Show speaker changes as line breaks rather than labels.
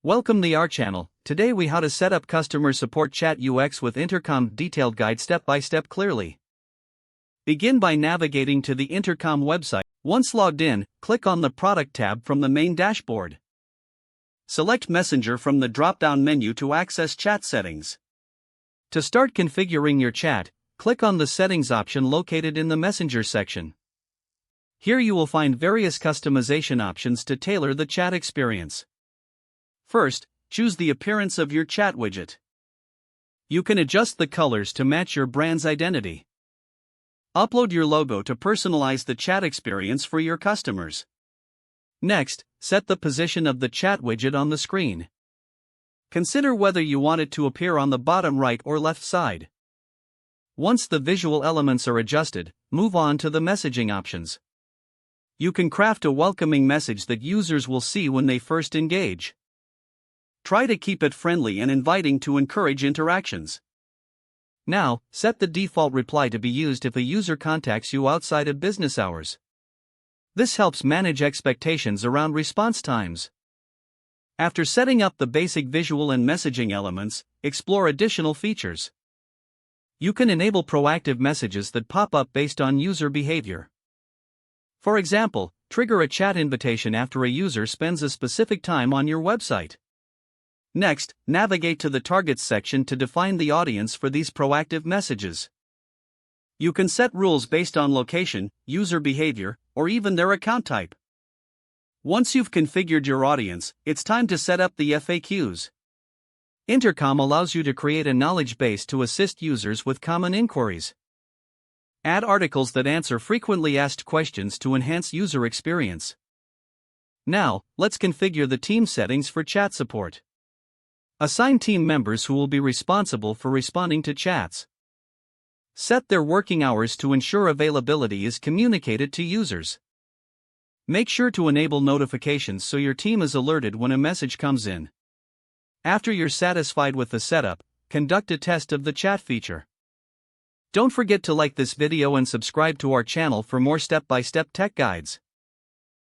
Welcome to our channel. Today we how to set up customer support chat UX with Intercom detailed guide step by step clearly. Begin by navigating to the Intercom website. Once logged in, click on the product tab from the main dashboard. Select Messenger from the drop-down menu to access chat settings. To start configuring your chat, click on the settings option located in the Messenger section. Here you will find various customization options to tailor the chat experience. First, choose the appearance of your chat widget. You can adjust the colors to match your brand's identity. Upload your logo to personalize the chat experience for your customers. Next, set the position of the chat widget on the screen. Consider whether you want it to appear on the bottom right or left side. Once the visual elements are adjusted, move on to the messaging options. You can craft a welcoming message that users will see when they first engage. Try to keep it friendly and inviting to encourage interactions. Now, set the default reply to be used if a user contacts you outside of business hours. This helps manage expectations around response times. After setting up the basic visual and messaging elements, explore additional features. You can enable proactive messages that pop up based on user behavior. For example, trigger a chat invitation after a user spends a specific time on your website. Next, navigate to the Targets section to define the audience for these proactive messages. You can set rules based on location, user behavior, or even their account type. Once you've configured your audience, it's time to set up the FAQs. Intercom allows you to create a knowledge base to assist users with common inquiries. Add articles that answer frequently asked questions to enhance user experience. Now, let's configure the team settings for chat support. Assign team members who will be responsible for responding to chats. Set their working hours to ensure availability is communicated to users. Make sure to enable notifications so your team is alerted when a message comes in. After you're satisfied with the setup, conduct a test of the chat feature. Don't forget to like this video and subscribe to our channel for more step-by-step tech guides.